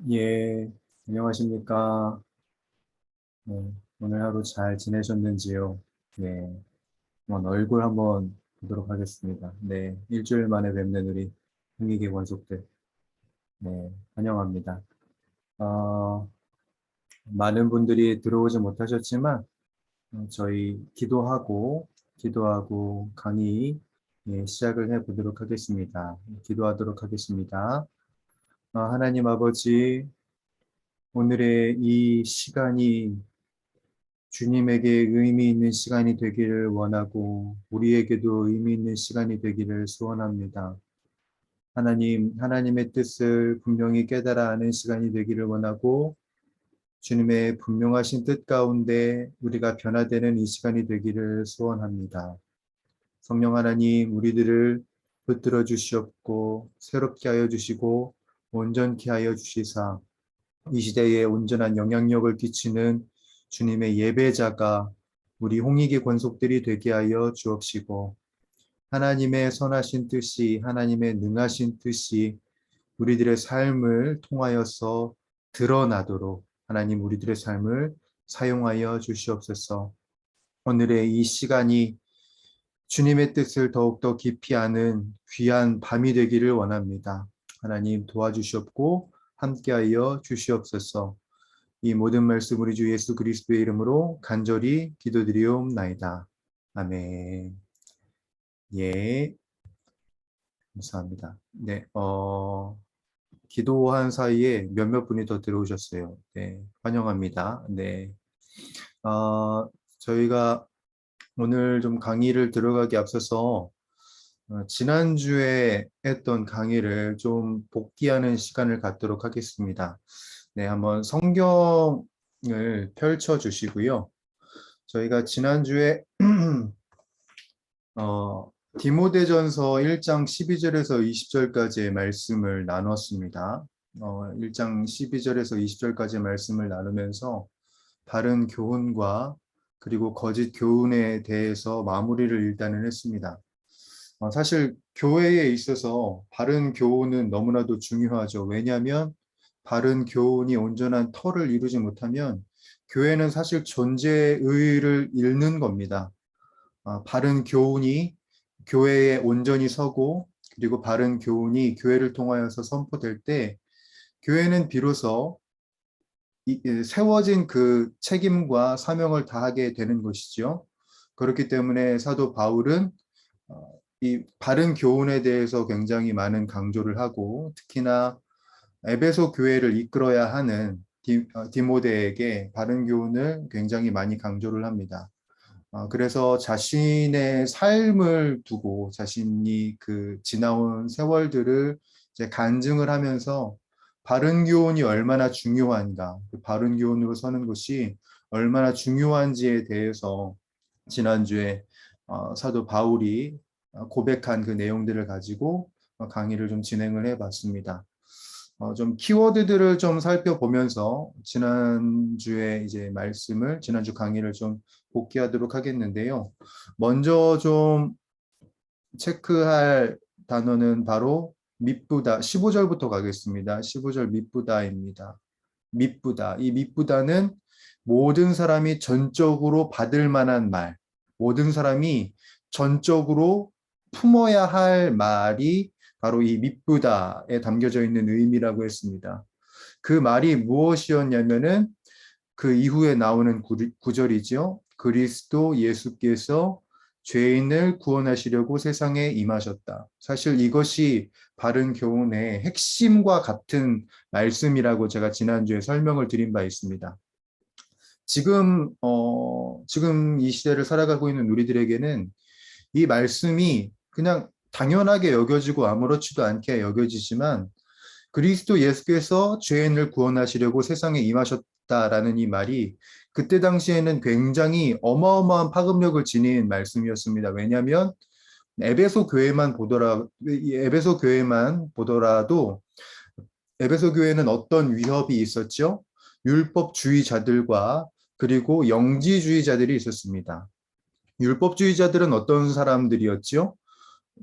예, 안녕하십니까. 네, 오늘 하루 잘 지내셨는지요? 네, 얼굴 한번 보도록 하겠습니다. 네, 일주일 만에 뵙는 우리 흥기계 권속들. 네, 환영합니다. 어, 많은 분들이 들어오지 못하셨지만, 저희 기도하고 강의 시작을 해 보도록 하겠습니다. 기도하도록 하겠습니다. 하나님 아버지, 오늘의 이 시간이 주님에게 의미 있는 시간이 되기를 원하고 우리에게도 의미 있는 시간이 되기를 소원합니다. 하나님의 뜻을 분명히 깨달아 아는 시간이 되기를 원하고 주님의 분명하신 뜻 가운데 우리가 변화되는 이 시간이 되기를 소원합니다. 성령 하나님, 우리들을 붙들어 주시옵고 새롭게 하여 주시고 온전케 하여 주시사 이 시대에 온전한 영향력을 끼치는 주님의 예배자가 우리 홍익의 권속들이 되게 하여 주옵시고 하나님의 선하신 뜻이 하나님의 능하신 뜻이 우리들의 삶을 통하여서 드러나도록 하나님 우리들의 삶을 사용하여 주시옵소서. 오늘의 이 시간이 주님의 뜻을 더욱더 깊이 아는 귀한 밤이 되기를 원합니다. 하나님 도와주시옵고 함께하여 주시옵소서. 이 모든 말씀 우리 주 예수 그리스도의 이름으로 간절히 기도드리옵나이다. 아멘. 예, 감사합니다. 네, 기도한 사이에 몇몇 분이 더 들어오셨어요. 네, 환영합니다. 네, 저희가 오늘 좀 강의를 들어가기 앞서서 지난주에 했던 강의를 좀 복귀하는 시간을 갖도록 하겠습니다. 네, 한번 성경을 펼쳐 주시고요. 저희가 지난주에 디모데전서 1장 12절에서 20절까지의 말씀을 나눴습니다. 1장 12절에서 20절까지의 말씀을 나누면서 바른 교훈과 그리고 거짓 교훈에 대해서 마무리를 일단은 했습니다. 사실 교회에 있어서 바른 교훈은 너무나도 중요하죠. 왜냐하면 바른 교훈이 온전한 터를 이루지 못하면 교회는 사실 존재의 의의를 잃는 겁니다. 바른 교훈이 교회에 온전히 서고 그리고 바른 교훈이 교회를 통하여서 선포될 때 교회는 비로소 세워진 그 책임과 사명을 다하게 되는 것이죠. 그렇기 때문에 사도 바울은 이 바른 교훈에 대해서 굉장히 많은 강조를 하고 특히나 에베소 교회를 이끌어야 하는 디모데에게 바른 교훈을 굉장히 많이 강조를 합니다. 그래서 자신의 삶을 두고 자신이 그 지나온 세월들을 이제 간증을 하면서 바른 교훈이 얼마나 중요한가, 그 바른 교훈으로 서는 것이 얼마나 중요한지에 대해서 지난주에 사도 바울이 고백한 그 내용들을 가지고 강의를 좀 진행을 해봤습니다. 좀 키워드들을 좀 살펴보면서 지난주에 이제 지난주 강의를 좀 복귀하도록 하겠는데요. 먼저 좀 체크할 단어는 바로 밉부다. 15절부터 가겠습니다. 15절 밉부다입니다. 밉부다. 이 밉부다는 모든 사람이 전적으로 받을 만한 말, 모든 사람이 전적으로 품어야 할 말이 바로 이 밉부다에 담겨져 있는 의미라고 했습니다. 그 말이 무엇이었냐면은 그 이후에 나오는 구절이죠. 그리스도 예수께서 죄인을 구원하시려고 세상에 임하셨다. 사실 이것이 바른 교훈의 핵심과 같은 말씀이라고 제가 지난주에 설명을 드린 바 있습니다. 지금 이 시대를 살아가고 있는 우리들에게는 이 말씀이 그냥 당연하게 여겨지고 아무렇지도 않게 여겨지지만 그리스도 예수께서 죄인을 구원하시려고 세상에 임하셨다라는 이 말이 그때 당시에는 굉장히 어마어마한 파급력을 지닌 말씀이었습니다. 왜냐하면 에베소 교회만 보더라도 에베소 교회는 어떤 위협이 있었죠? 율법주의자들과 그리고 영지주의자들이 있었습니다. 율법주의자들은 어떤 사람들이었죠?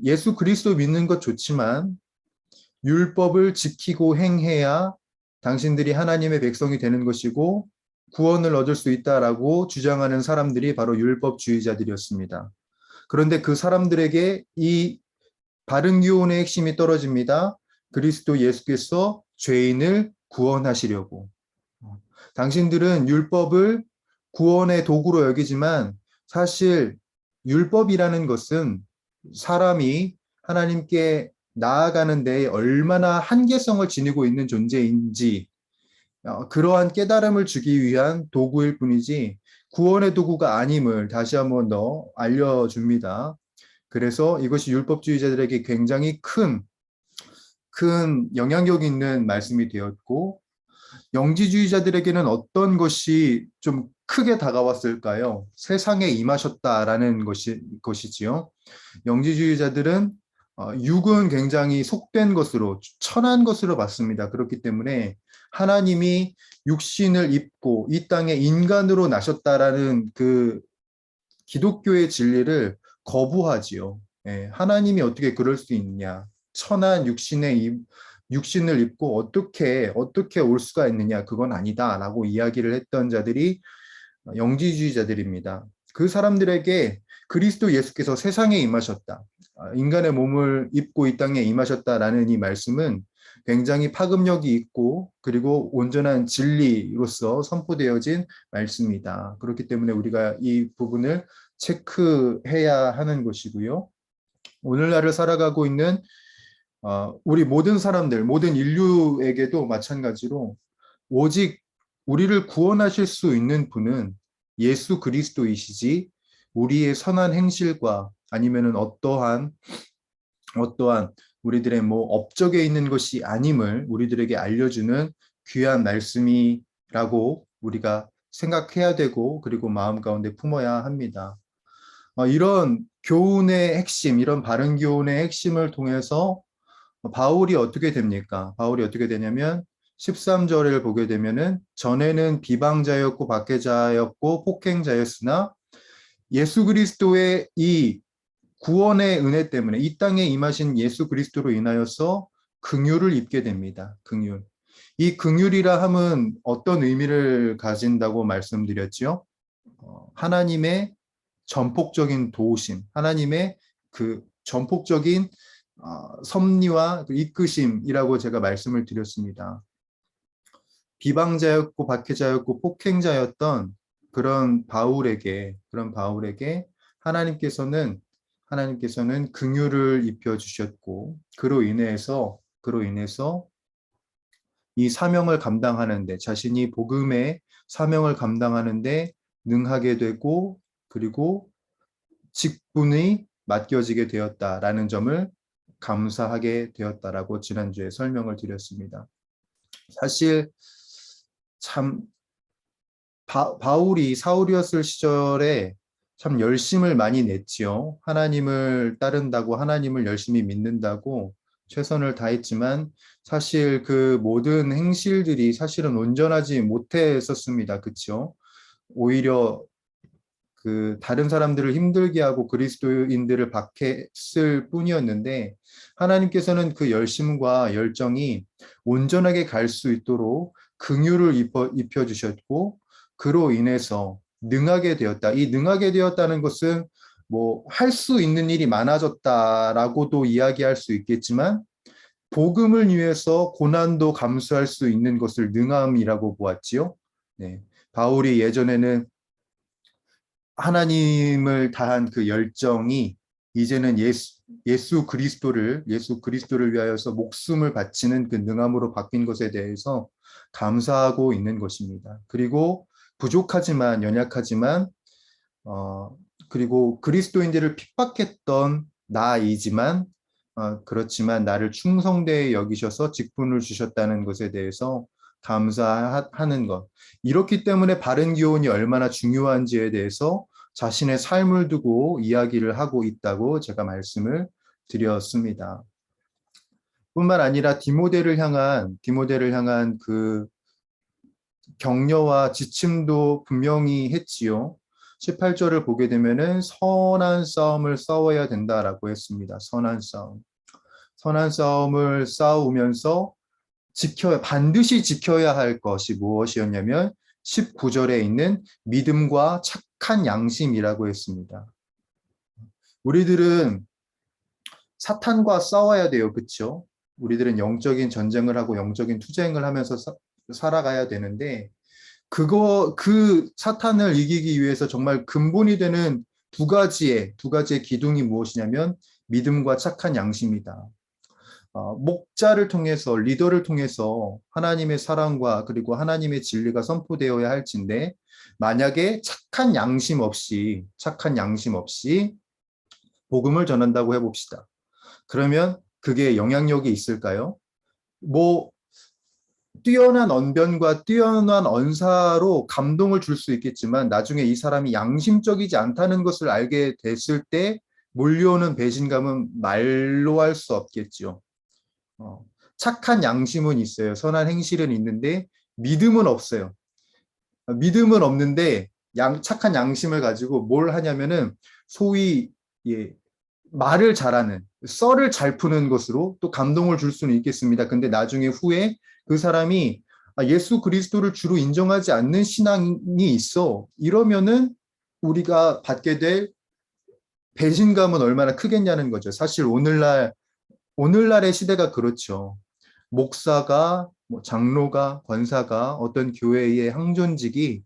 예수 그리스도 믿는 것 좋지만 율법을 지키고 행해야 당신들이 하나님의 백성이 되는 것이고 구원을 얻을 수 있다라고 주장하는 사람들이 바로 율법주의자들이었습니다. 그런데 그 사람들에게 이 바른 교훈의 핵심이 떨어집니다. 그리스도 예수께서 죄인을 구원하시려고. 당신들은 율법을 구원의 도구로 여기지만 사실 율법이라는 것은 사람이 하나님께 나아가는 데에 얼마나 한계성을 지니고 있는 존재인지 그러한 깨달음을 주기 위한 도구일 뿐이지 구원의 도구가 아님을 다시 한번 더 알려줍니다. 그래서 이것이 율법주의자들에게 굉장히 큰 영향력 있는 말씀이 되었고 영지주의자들에게는 어떤 것이 좀 크게 다가왔을까요? 세상에 임하셨다라는 것이지요. 영지주의자들은 육은 굉장히 속된 것으로 천한 것으로 봤습니다. 그렇기 때문에 하나님이 육신을 입고 이 땅에 인간으로 나셨다라는 그 기독교의 진리를 거부하지요. 예, 하나님이 어떻게 그럴 수 있냐? 천한 육신을 입고 어떻게 올 수가 있느냐? 그건 아니다라고 이야기를 했던 자들이 영지주의자들입니다. 그 사람들에게 그리스도 예수께서 세상에 임하셨다. 인간의 몸을 입고 이 땅에 임하셨다라는 이 말씀은 굉장히 파급력이 있고 그리고 온전한 진리로서 선포되어진 말씀이다. 그렇기 때문에 우리가 이 부분을 체크해야 하는 것이고요. 오늘날을 살아가고 있는 우리 모든 사람들, 모든 인류에게도 마찬가지로 오직 우리를 구원하실 수 있는 분은 예수 그리스도이시지 우리의 선한 행실과 아니면은 어떠한 우리들의 뭐 업적에 있는 것이 아님을 우리들에게 알려주는 귀한 말씀이라고 우리가 생각해야 되고 그리고 마음 가운데 품어야 합니다. 이런 교훈의 핵심, 이런 바른 교훈의 핵심을 통해서 바울이 어떻게 됩니까? 바울이 어떻게 되냐면 13절을 보게 되면은 전에는 비방자였고 박해자였고 폭행자였으나 예수 그리스도의 이 구원의 은혜 때문에 이 땅에 임하신 예수 그리스도로 인하여서 긍휼을 입게 됩니다. 긍휼. 이 긍휼이라 함은 어떤 의미를 가진다고 말씀드렸지요? 하나님의 전폭적인 도우심, 하나님의 그 전폭적인 섭리와 이끄심이라고 제가 말씀을 드렸습니다. 비방자였고 박해자였고 폭행자였던 그런 바울에게 하나님께서는 긍휼을 입혀 주셨고 그로 인해서 이 사명을 감당하는데 자신이 복음의 사명을 감당하는데 능하게 되고 그리고 직분이 맡겨지게 되었다라는 점을 감사하게 되었다라고 지난주에 설명을 드렸습니다. 사실 참 바울이 사울이었을 시절에 참 열심을 많이 냈지요. 하나님을 따른다고 하나님을 열심히 믿는다고 최선을 다했지만 사실 그 모든 행실들이 사실은 온전하지 못했었습니다. 그렇죠? 오히려 그 다른 사람들을 힘들게 하고 그리스도인들을 박해했을 뿐이었는데 하나님께서는 그 열심과 열정이 온전하게 갈 수 있도록 긍휼을 입혀 주셨고 그로 인해서 능하게 되었다. 이 능하게 되었다는 것은 뭐 할 수 있는 일이 많아졌다라고도 이야기할 수 있겠지만 복음을 위해서 고난도 감수할 수 있는 것을 능함이라고 보았지요. 네. 바울이 예전에는 하나님을 다한 그 열정이 이제는 예수 그리스도를 위하여서 목숨을 바치는 그 능함으로 바뀐 것에 대해서 감사하고 있는 것입니다. 그리고 부족하지만 연약하지만 그리고 그리스도인들을 핍박했던 나이지만 그렇지만 나를 충성되게 여기셔서 직분을 주셨다는 것에 대해서 감사하는 것. 이렇기 때문에 바른 교훈이 얼마나 중요한지에 대해서 자신의 삶을 두고 이야기를 하고 있다고 제가 말씀을 드렸습니다. 뿐만 아니라 디모데를 향한 그 격려와 지침도 분명히 했지요. 18절을 보게 되면은 선한 싸움을 싸워야 된다라고 했습니다. 선한 싸움을 싸우면서 반드시 지켜야 할 것이 무엇이었냐면 19절에 있는 믿음과 착한 양심이라고 했습니다. 우리들은 사탄과 싸워야 돼요. 그렇죠? 우리들은 영적인 전쟁을 하고 영적인 투쟁을 하면서 살아가야 되는데 그 사탄을 이기기 위해서 정말 근본이 되는 두 가지의 기둥이 무엇이냐면 믿음과 착한 양심이다. 목자를 통해서 리더를 통해서 하나님의 사랑과 그리고 하나님의 진리가 선포되어야 할진데 만약에 착한 양심 없이 복음을 전한다고 해봅시다. 그러면 그게 영향력이 있을까요? 뭐 뛰어난 언변과 뛰어난 언사로 감동을 줄 수 있겠지만 나중에 이 사람이 양심적이지 않다는 것을 알게 됐을 때 몰려오는 배신감은 말로 할 수 없겠죠. 착한 양심은 있어요. 선한 행실은 있는데 믿음은 없어요. 믿음은 없는데 착한 양심을 가지고 뭘 하냐면은 소위 예, 말을 잘하는, 썰을 잘 푸는 것으로 또 감동을 줄 수는 있겠습니다. 근데 나중에 후에 그 사람이 예수 그리스도를 주로 인정하지 않는 신앙이 있어. 이러면은 우리가 받게 될 배신감은 얼마나 크겠냐는 거죠. 사실 오늘날의 시대가 그렇죠. 목사가, 뭐 장로가, 권사가 어떤 교회의 항존직이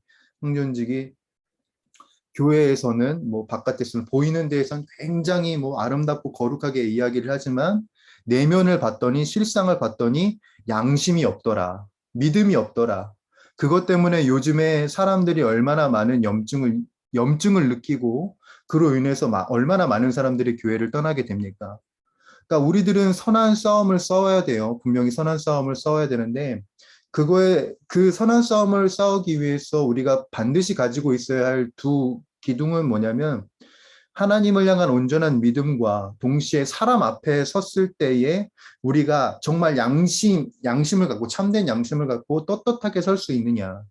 교회에서는 뭐 바깥에서는 보이는 데에서는 굉장히 뭐 아름답고 거룩하게 이야기를 하지만 내면을 봤더니 실상을 봤더니 양심이 없더라. 믿음이 없더라. 그것 때문에 요즘에 사람들이 얼마나 많은 염증을 느끼고 그로 인해서 얼마나 많은 사람들이 교회를 떠나게 됩니까? 그러니까 우리들은 선한 싸움을 싸워야 돼요. 분명히 선한 싸움을 싸워야 되는데 그 선한 싸움을 싸우기 위해서 우리가 반드시 가지고 있어야 할 두 기둥은 뭐냐면 하나님을 향한 온전한 믿음과 동시에 사람 앞에 섰을 때에 우리가 정말 양심을 갖고 참된 양심을 갖고 떳떳하게 설 수 있느냐.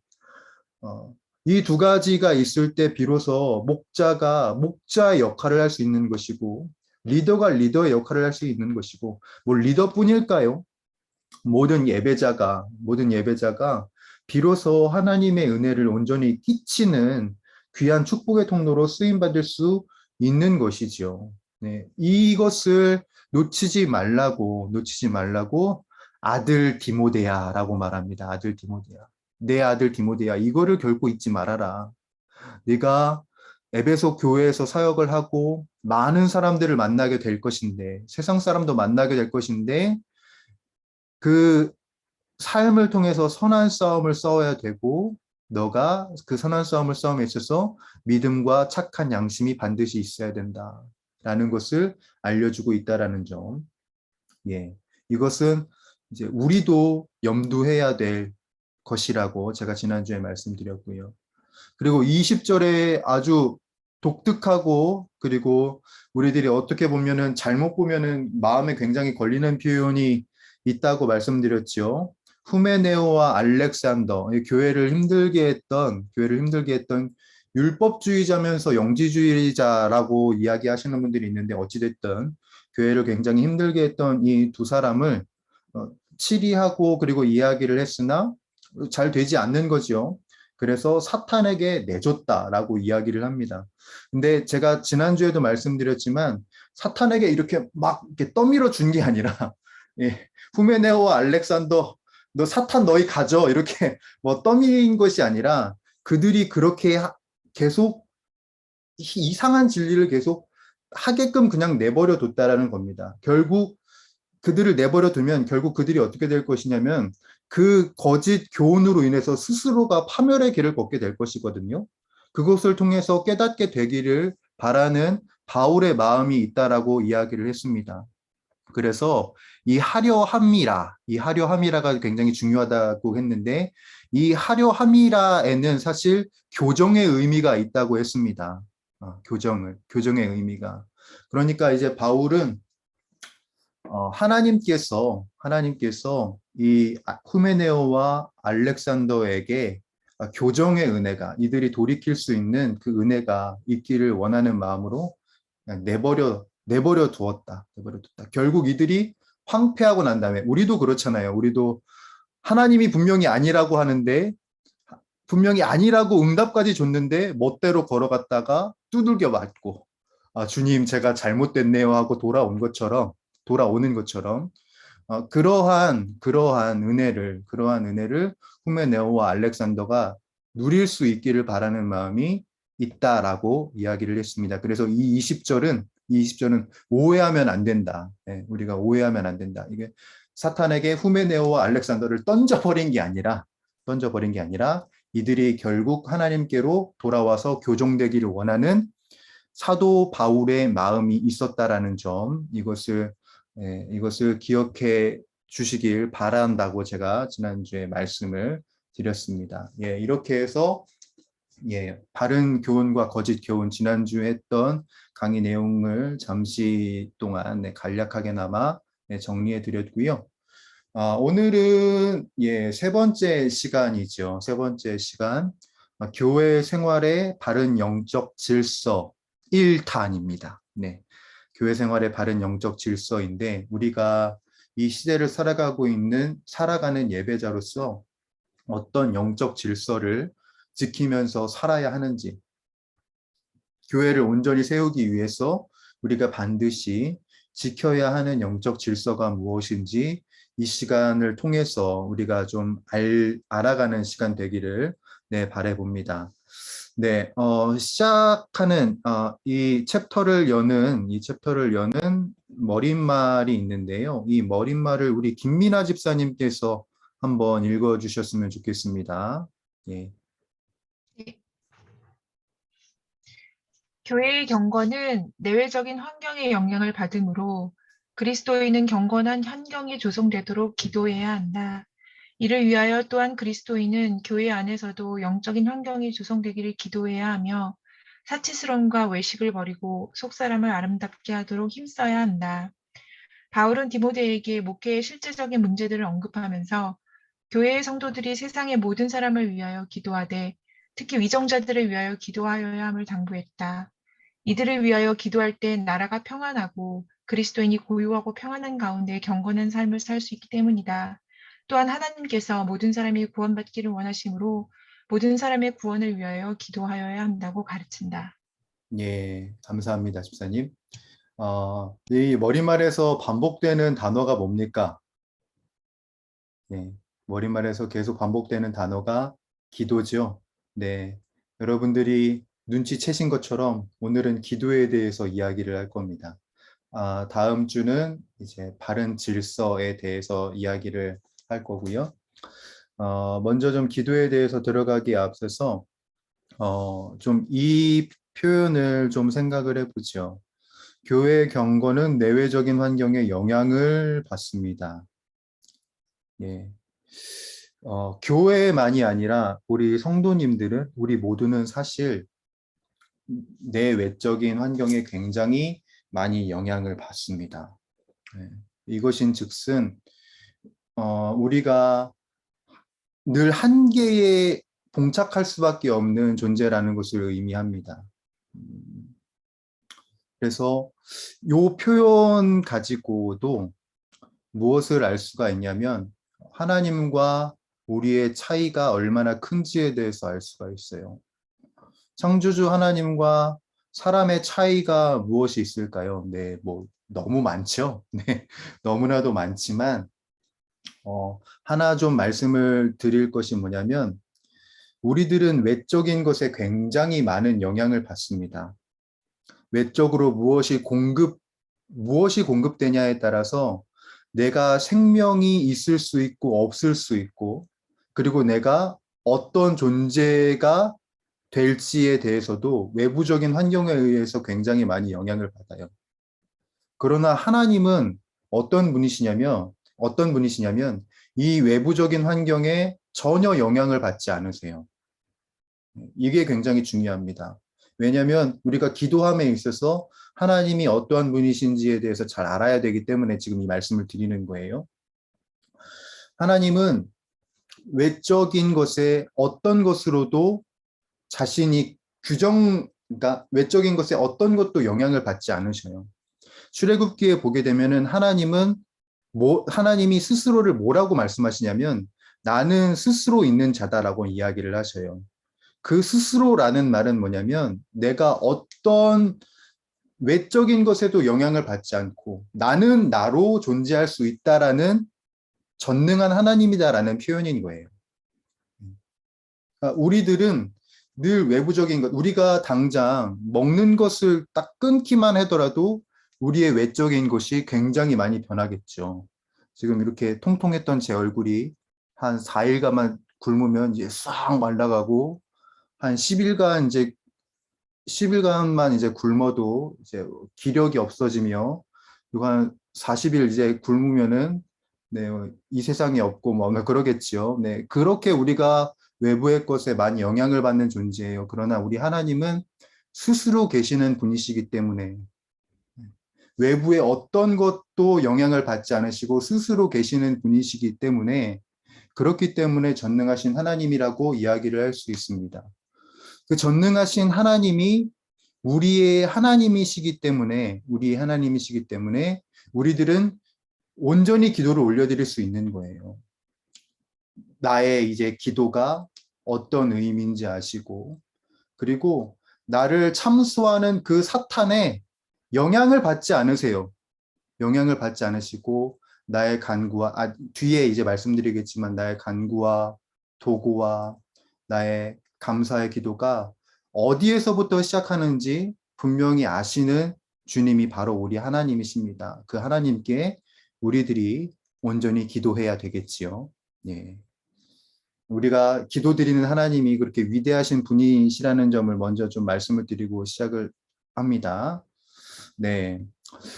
이 두 가지가 있을 때 비로소 목자가 목자의 역할을 할 수 있는 것이고 리더가 리더의 역할을 할 수 있는 것이고 뭐 리더뿐일까요? 모든 예배자가 비로소 하나님의 은혜를 온전히 끼치는 귀한 축복의 통로로 쓰임받을 수 있는 것이죠. 네, 이것을 놓치지 말라고 아들 디모데야라고 말합니다. 아들 디모데야. 내 아들 디모데야, 이거를 결코 잊지 말아라. 네가 에베소 교회에서 사역을 하고 많은 사람들을 만나게 될 것인데, 세상 사람도 만나게 될 것인데, 그 삶을 통해서 선한 싸움을 싸워야 되고 너가 그 선한 싸움을 싸움에 있어서 믿음과 착한 양심이 반드시 있어야 된다라는 것을 알려주고 있다라는 점. 예. 이것은 이제 우리도 염두해야 될 것이라고 제가 지난주에 말씀드렸고요. 그리고 20절에 아주 독특하고 그리고 우리들이 어떻게 보면은 잘못 보면은 마음에 굉장히 걸리는 표현이 있다고 말씀드렸죠. 후메네오와 알렉산더, 이 교회를 힘들게 했던 율법주의자면서 영지주의자라고 이야기하시는 분들이 있는데 어찌됐든 교회를 굉장히 힘들게 했던 이 두 사람을 치리하고 그리고 이야기를 했으나 잘 되지 않는 거죠. 그래서 사탄에게 내줬다라고 이야기를 합니다. 근데 제가 지난주에도 말씀드렸지만 사탄에게 이렇게 막 이렇게 떠밀어 준 게 아니라 예, 후메네오와 알렉산더 너 사탄 너희 가져 이렇게 뭐 떠밀린 것이 아니라 그들이 그렇게 계속 이상한 진리를 계속 하게끔 그냥 내버려 뒀다라는 겁니다. 결국 그들을 내버려 두면 결국 그들이 어떻게 될 것이냐면 그 거짓 교훈으로 인해서 스스로가 파멸의 길을 걷게 될 것이거든요. 그것을 통해서 깨닫게 되기를 바라는 바울의 마음이 있다라고 이야기를 했습니다. 그래서 이 하려함이라가 굉장히 중요하다고 했는데 이 하려함이라에는 사실 교정의 의미가 있다고 했습니다. 교정의 의미가. 그러니까 이제 바울은 하나님께서 이 후메네오와 알렉산더에게 교정의 은혜가 이들이 돌이킬 수 있는 그 은혜가 있기를 원하는 마음으로 그냥 내버려 두었다. 결국 이들이 황폐하고 난 다음에 우리도 그렇잖아요. 우리도 하나님이 분명히 아니라고 하는데, 분명히 아니라고 응답까지 줬는데 멋대로 걸어갔다가 두들겨 맞고, 주님 제가 잘못됐네요 하고 돌아오는 것처럼, 그러한 은혜를 후메네오와 알렉산더가 누릴 수 있기를 바라는 마음이 있다라고 이야기를 했습니다. 그래서 이 20절은 오해하면 안 된다. 우리가 오해하면 안 된다. 이게 사탄에게 후메네오와 알렉산더를 던져버린 게 아니라 이들이 결국 하나님께로 돌아와서 교종되기를 원하는 사도 바울의 마음이 있었다라는 점, 이것을 기억해 주시길 바란다고 제가 지난주에 말씀을 드렸습니다. 이렇게 해서 바른 교훈과 거짓 교훈, 지난주에 했던 강의 내용을 잠시 동안 간략하게나마 정리해 드렸고요. 오늘은 세 번째 시간이죠. 세 번째 시간, 교회 생활의 바른 영적 질서 1탄입니다. 교회 생활의 바른 영적 질서인데, 우리가 이 시대를 살아가는 예배자로서 어떤 영적 질서를 지키면서 살아야 하는지, 교회를 온전히 세우기 위해서 우리가 반드시 지켜야 하는 영적 질서가 무엇인지 이 시간을 통해서 우리가 좀 알아가는 시간 되기를 바라봅니다. 시작하는 이 챕터를 여는 머릿말이 있는데요. 이 머릿말을 우리 김민아 집사님께서 한번 읽어주셨으면 좋겠습니다. 교회의 경건은 내외적인 환경의 영향을 받으므로 그리스도인은 경건한 환경이 조성되도록 기도해야 한다. 이를 위하여 또한 그리스도인은 교회 안에서도 영적인 환경이 조성되기를 기도해야 하며 사치스러움과 외식을 버리고 속사람을 아름답게 하도록 힘써야 한다. 바울은 디모데에게 목회의 실제적인 문제들을 언급하면서 교회의 성도들이 세상의 모든 사람을 위하여 기도하되 특히 위정자들을 위하여 기도하여야 함을 당부했다. 이들을 위하여 기도할 때 나라가 평안하고 그리스도인이 고요하고 평안한 가운데 경건한 삶을 살 수 있기 때문이다. 또한 하나님께서 모든 사람이 구원받기를 원하심으로 모든 사람의 구원을 위하여 기도하여야 한다고 가르친다. 감사합니다, 집사님. 이 머릿말에서 반복되는 단어가 뭡니까? 머릿말에서 계속 반복되는 단어가 기도죠. 여러분들이 눈치채신 것처럼 오늘은 기도에 대해서 이야기를 할 겁니다. 다음 주는 이제 바른 질서에 대해서 이야기를 할 거고요. 먼저 좀 기도에 대해서 들어가기에 앞서서 좀 이 표현을 좀 생각을 해보죠. 교회 경건은 내외적인 환경에 영향을 받습니다. 교회만이 아니라 우리 성도님들은, 우리 모두는 사실 내외적인 환경에 굉장히 많이 영향을 받습니다. 이것인즉슨 우리가 늘 한계에 봉착할 수밖에 없는 존재라는 것을 의미합니다. 그래서 이 표현 가지고도 무엇을 알 수가 있냐면 하나님과 우리의 차이가 얼마나 큰지에 대해서 알 수가 있어요. 창조주 하나님과 사람의 차이가 무엇이 있을까요? 너무 많죠. 너무나도 많지만 하나 좀 말씀을 드릴 것이 뭐냐면, 우리들은 외적인 것에 굉장히 많은 영향을 받습니다. 외적으로 무엇이 공급되냐에 따라서 내가 생명이 있을 수 있고 없을 수 있고, 그리고 내가 어떤 존재가 될지에 대해서도 외부적인 환경에 의해서 굉장히 많이 영향을 받아요. 그러나 하나님은 어떤 분이시냐면 이 외부적인 환경에 전혀 영향을 받지 않으세요. 이게 굉장히 중요합니다. 왜냐하면 우리가 기도함에 있어서 하나님이 어떠한 분이신지에 대해서 잘 알아야 되기 때문에 지금 이 말씀을 드리는 거예요. 하나님은 외적인 것에 어떤 것으로도 자신이 그러니까 외적인 것에 어떤 것도 영향을 받지 않으셔요. 출애굽기에 보게 되면은 하나님이 스스로를 뭐라고 말씀하시냐면 나는 스스로 있는 자다라고 이야기를 하셔요. 그 스스로라는 말은 뭐냐면 내가 어떤 외적인 것에도 영향을 받지 않고 나는 나로 존재할 수 있다라는 전능한 하나님이다라는 표현인 거예요. 그러니까 우리들은 늘 외부적인 것, 우리가 당장 먹는 것을 딱 끊기만 하더라도 우리의 외적인 것이 굉장히 많이 변하겠죠. 지금 이렇게 통통했던 제 얼굴이 한 4일간만 굶으면 이제 싹 말라가고 한 10일간만 이제 굶어도 이제 기력이 없어지며 그리고 한 40일 이제 굶으면은 네, 이 세상에 없고 뭐 그러겠지요. 네, 그렇게 우리가 외부의 것에 많이 영향을 받는 존재예요. 그러나 우리 하나님은 스스로 계시는 분이시기 때문에 외부의 어떤 것도 영향을 받지 않으시고 스스로 계시는 분이시기 때문에 그렇기 때문에 전능하신 하나님이라고 이야기를 할 수 있습니다. 그 전능하신 하나님이 우리의 하나님이시기 때문에 우리들은 온전히 기도를 올려드릴 수 있는 거예요. 나의 이제 기도가 어떤 의미인지 아시고, 그리고 나를 참수하는 그 사탄에 영향을 받지 않으세요. 영향을 받지 않으시고, 나의 간구와, 뒤에 이제 말씀드리겠지만, 나의 간구와 도구와 나의 감사의 기도가 어디에서부터 시작하는지 분명히 아시는 주님이 바로 우리 하나님이십니다. 그 하나님께 우리들이 온전히 기도해야 되겠지요. 예. 우리가 기도드리는 하나님이 그렇게 위대하신 분이시라는 점을 먼저 좀 말씀을 드리고 시작을 합니다. 네.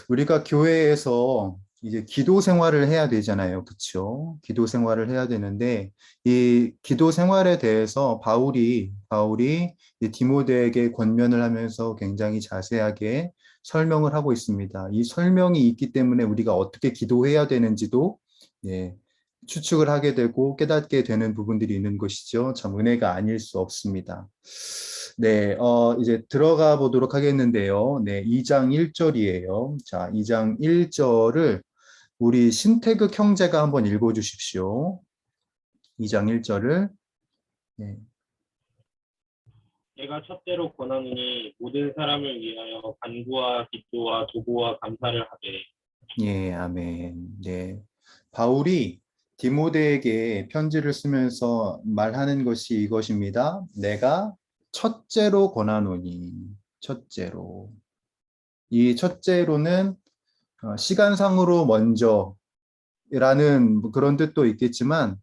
우리가 교회에서 이제 기도 생활을 해야 되잖아요. 그렇죠? 기도 생활을 해야 되는데 이 기도 생활에 대해서 바울이 디모데에게 권면을 하면서 굉장히 자세하게 설명을 하고 있습니다. 이 설명이 있기 때문에 우리가 어떻게 기도해야 되는지도 예, 추측을 하게 되고 깨닫게 되는 부분들이 있는 것이죠. 참 은혜가 아닐 수 없습니다. 네, 이제 들어가 보도록 하겠는데요. 네, 2장 1절이에요. 자, 2장 1절을 우리 신태극 형제가 한번 읽어 주십시오. 2장 1절을. 네. 내가 첫째로 권하노니 모든 사람을 위하여 간구와 기도와 도구와 감사를 하되. 예, 아멘. 네. 바울이 디모데에게 편지를 쓰면서 말하는 것이 이것입니다. 내가 첫째로 권하노니, 첫째로. 이 첫째로는 시간상으로 먼저라는 그런 뜻도 있겠지만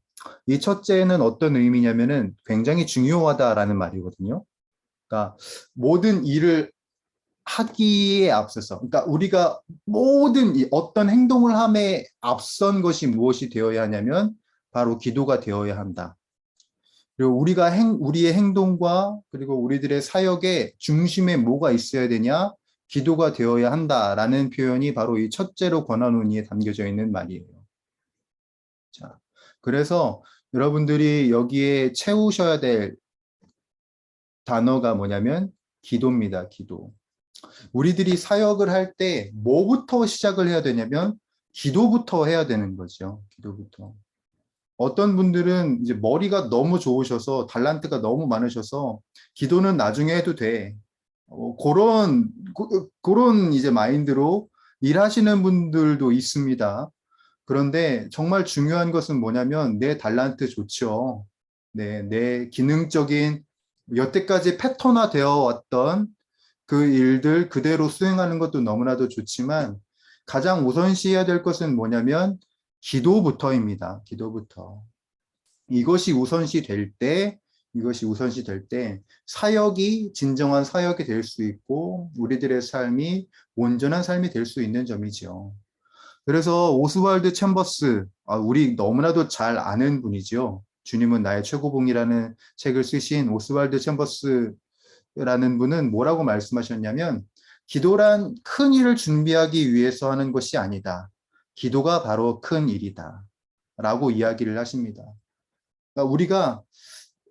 이 첫째는 어떤 의미냐면은 굉장히 중요하다라는 말이거든요. 그러니까 모든 일을 하기에 앞서서, 그러니까 우리가 모든 어떤 행동을 함에 앞선 것이 무엇이 되어야 하냐면 바로 기도가 되어야 한다. 그리고 우리의 행동과 그리고 우리들의 사역의 중심에 뭐가 있어야 되냐? 기도가 되어야 한다라는 표현이 바로 이 첫째로 권하노니에 담겨져 있는 말이에요. 자, 그래서 여러분들이 여기에 채우셔야 될 단어가 뭐냐면 기도입니다. 기도. 우리들이 사역을 할 때 뭐부터 시작을 해야 되냐면 기도부터 해야 되는 거죠. 기도부터. 어떤 분들은 이제 머리가 너무 좋으셔서 달란트가 너무 많으셔서 기도는 나중에 해도 돼. 그런 이제 마인드로 일하시는 분들도 있습니다. 그런데 정말 중요한 것은 뭐냐면 내 달란트 좋죠. 네, 내 기능적인 여태까지 패턴화되어 왔던 그 일들 그대로 수행하는 것도 너무나도 좋지만 가장 우선시해야 될 것은 뭐냐면 기도부터입니다. 기도부터. 이것이 우선시 될 때 사역이 진정한 사역이 될 수 있고 우리들의 삶이 온전한 삶이 될 수 있는 점이죠. 그래서 오스왈드 챔버스, 우리 너무나도 잘 아는 분이죠. 주님은 나의 최고봉이라는 책을 쓰신 오스왈드 챔버스라는 분은 뭐라고 말씀하셨냐면 기도란 큰 일을 준비하기 위해서 하는 것이 아니다. 기도가 바로 큰 일이다. 라고 이야기를 하십니다. 그러니까 우리가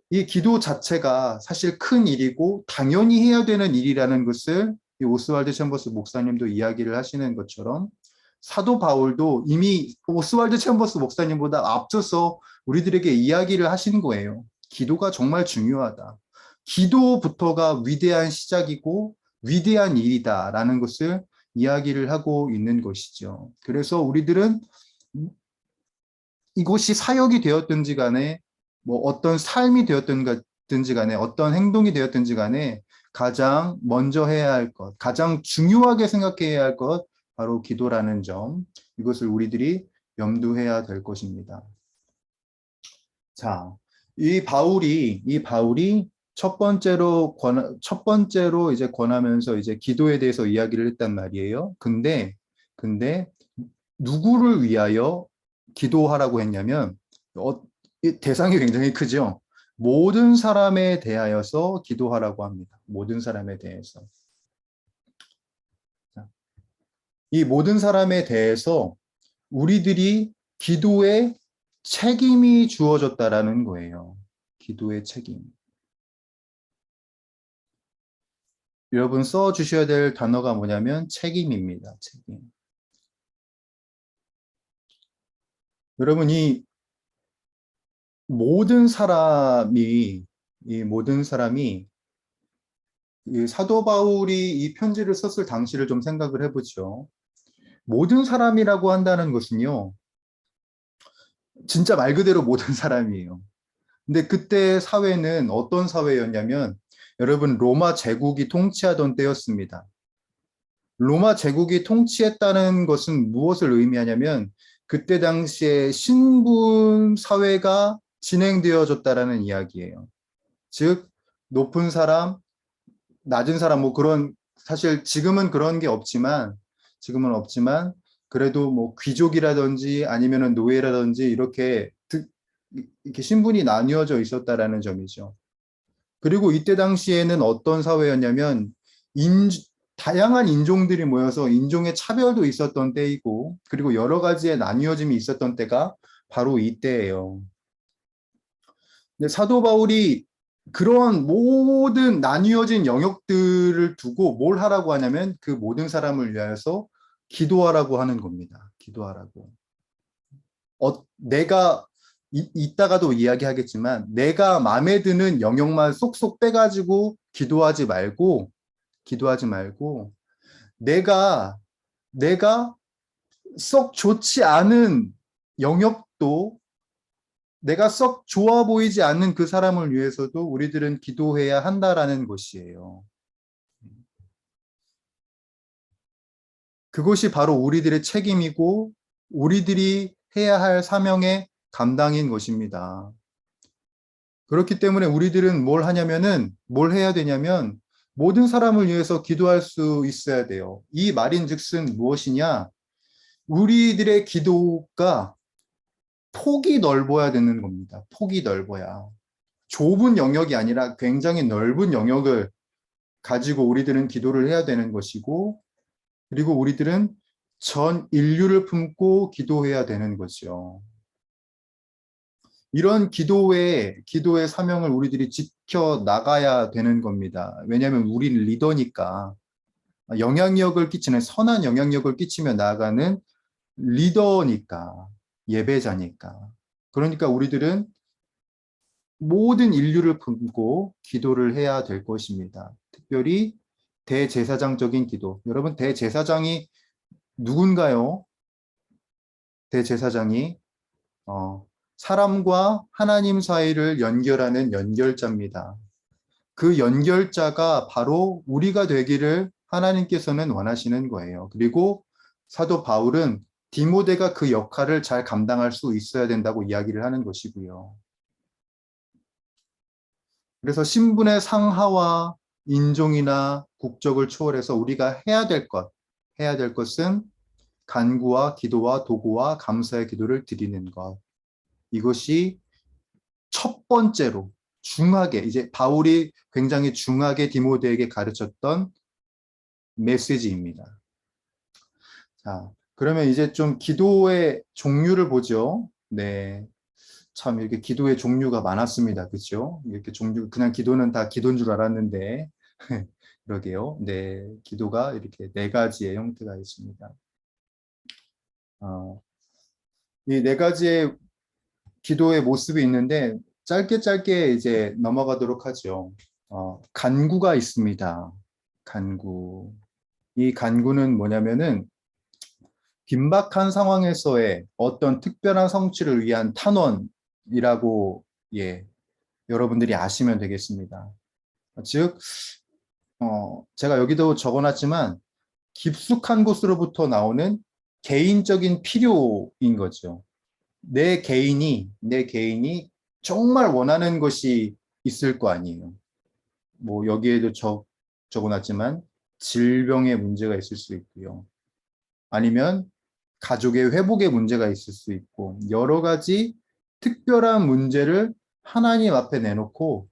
이 기도 자체가 사실 큰 일이고 당연히 해야 되는 일이라는 것을 이 오스왈드 챔버스 목사님도 이야기를 하시는 것처럼 사도 바울도 이미 오스왈드 챔버스 목사님보다 앞서서 우리들에게 이야기를 하시는 거예요. 기도가 정말 중요하다. 기도부터가 위대한 시작이고 위대한 일이다라는 것을 이야기를 하고 있는 것이죠. 그래서 우리들은 이곳이 사역이 되었든지 간에 뭐 어떤 삶이 되었든지 간에 어떤 행동이 되었든지 간에 가장 먼저 해야 할 것, 가장 중요하게 생각해야 할 것, 바로 기도라는 점, 이것을 우리들이 염두해야 될 것입니다. 자, 이 바울이 첫 번째로 이제 권하면서 이제 기도에 대해서 이야기를 했단 말이에요. 근데 누구를 위하여 기도하라고 했냐면 이 대상이 굉장히 크죠. 모든 사람에 대하여서 기도하라고 합니다. 모든 사람에 대해서. 이 모든 사람에 대해서 우리들이 기도에 책임이 주어졌다라는 거예요. 기도의 책임. 여러분 써 주셔야 될 단어가 뭐냐면 책임입니다. 책임. 여러분 이 모든 사람이 이 사도 바울이 이 편지를 썼을 당시를 좀 생각을 해보죠. 모든 사람이라고 한다는 것은요, 진짜 말 그대로 모든 사람이에요. 근데 그때 사회는 어떤 사회였냐면, 여러분 로마 제국이 통치하던 때였습니다. 로마 제국이 통치했다는 것은 무엇을 의미하냐면, 그때 당시에 신분 사회가 진행되어졌다라는 이야기예요. 즉, 높은 사람, 낮은 사람, 뭐 그런, 사실 지금은 없지만, 그래도 뭐 귀족이라든지 아니면은 노예라든지 이렇게 신분이 나뉘어져 있었다라는 점이죠. 그리고 이때 당시에는 어떤 사회였냐면, 인, 다양한 인종들이 모여서 인종의 차별도 있었던 때이고, 그리고 여러 가지의 나뉘어짐이 있었던 때가 바로 이때예요. 근데 사도 바울이 그런 모든 나뉘어진 영역들을 두고 뭘 하라고 하냐면 그 모든 사람을 위하여서 기도하라고 하는 겁니다. 기도하라고. 내가 이따가도 이야기하겠지만 내가 마음에 드는 영역만 쏙쏙 빼가지고 기도하지 말고 내가 썩 좋지 않은 영역도 내가 썩 좋아 보이지 않는 그 사람을 위해서도 우리들은 기도해야 한다라는 것이에요. 그것이 바로 우리들의 책임이고 우리들이 해야 할 사명의 감당인 것입니다. 그렇기 때문에 우리들은 뭘 해야 되냐면 모든 사람을 위해서 기도할 수 있어야 돼요. 이 말인즉슨 무엇이냐? 우리들의 기도가 폭이 넓어야 되는 겁니다. 폭이 넓어야. 좁은 영역이 아니라 굉장히 넓은 영역을 가지고 우리들은 기도를 해야 되는 것이고, 그리고 우리들은 전 인류를 품고 기도해야 되는 거죠. 이런 기도의 사명을 우리들이 지켜 나가야 되는 겁니다. 왜냐하면 우리는 리더니까 선한 영향력을 끼치며 나아가는 리더니까, 예배자니까. 그러니까 우리들은 모든 인류를 품고 기도를 해야 될 것입니다. 특별히 대제사장적인 기도. 여러분, 대제사장이 누군가요? 대제사장이 사람과 하나님 사이를 연결하는 연결자입니다. 그 연결자가 바로 우리가 되기를 하나님께서는 원하시는 거예요. 그리고 사도 바울은 디모데가 그 역할을 잘 감당할 수 있어야 된다고 이야기를 하는 것이고요. 그래서 신분의 상하와 인종이나 국적을 초월해서 우리가 해야 될 것은 간구와 기도와 도구와 감사의 기도를 드리는 것. 이것이 첫 번째로 중하게, 이제 바울이 굉장히 중하게 디모데에게 가르쳤던 메시지입니다. 자, 그러면 이제 좀 기도의 종류를 보죠. 네. 참 이렇게 기도의 종류가 많았습니다. 그렇죠? 이렇게 그냥 기도는 다 기도인 줄 알았는데 그러게요. 네, 기도가 이렇게 네 가지의 형태가 있습니다. 이 네 가지의 기도의 모습이 있는데 짧게 이제 넘어가도록 하죠. 간구가 있습니다. 간구. 이 간구는 뭐냐면은 긴박한 상황에서의 어떤 특별한 성취를 위한 탄원이라고 예, 여러분들이 아시면 되겠습니다. 즉, 제가 여기도 적어놨지만 깊숙한 곳으로부터 나오는 개인적인 필요인 거죠. 내 개인이 정말 원하는 것이 있을 거 아니에요. 뭐 여기에도 적어놨지만 질병의 문제가 있을 수 있고요. 아니면 가족의 회복의 문제가 있을 수 있고 여러 가지 특별한 문제를 하나님 앞에 내놓고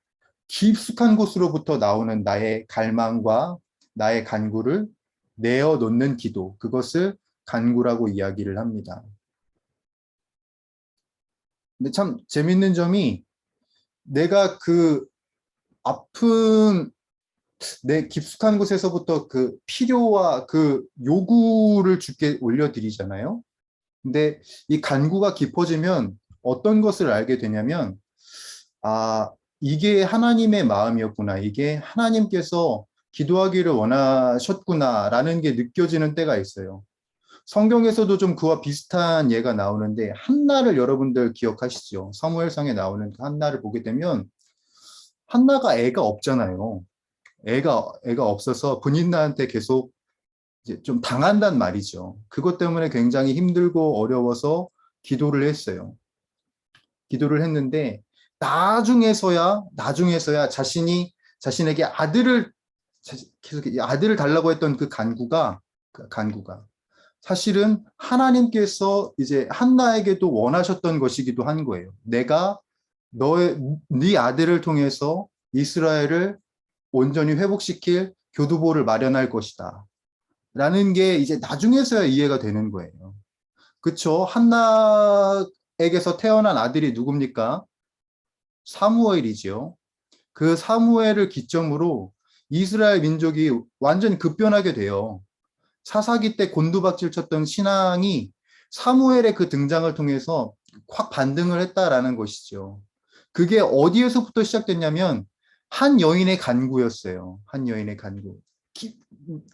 깊숙한 곳으로부터 나오는 나의 갈망과 나의 간구를 내어놓는 기도, 그것을 간구라고 이야기를 합니다. 근데 참 재밌는 점이 내가 그 아픈 내 깊숙한 곳에서부터 그 필요와 그 요구를 주께 올려드리잖아요. 근데 이 간구가 깊어지면 어떤 것을 알게 되냐면, 아, 이게 하나님의 마음이었구나. 이게 하나님께서 기도하기를 원하셨구나라는 게 느껴지는 때가 있어요. 성경에서도 좀 그와 비슷한 예가 나오는데, 한나를 여러분들 기억하시죠? 사무엘상에 나오는 그 한나를 보게 되면, 한나가 애가 없잖아요. 애가 없어서 분인나한테 계속 이제 좀 당한단 말이죠. 그것 때문에 굉장히 힘들고 어려워서 기도를 했어요. 기도를 했는데 나중에서야 자신에게 계속 아들을 달라고 했던 그 간구가 사실은 하나님께서 이제 한나에게도 원하셨던 것이기도 한 거예요. 내가 네 아들을 통해서 이스라엘을 온전히 회복시킬 교두보를 마련할 것이다. 라는 게 이제 나중에서야 이해가 되는 거예요. 그쵸? 한나에게서 태어난 아들이 누굽니까? 사무엘이지요. 그 사무엘을 기점으로 이스라엘 민족이 완전히 급변하게 돼요. 사사기 때 곤두박질 쳤던 신앙이 사무엘의 그 등장을 통해서 확 반등을 했다라는 것이죠. 그게 어디에서부터 시작됐냐면 한 여인의 간구였어요. 한 여인의 간구.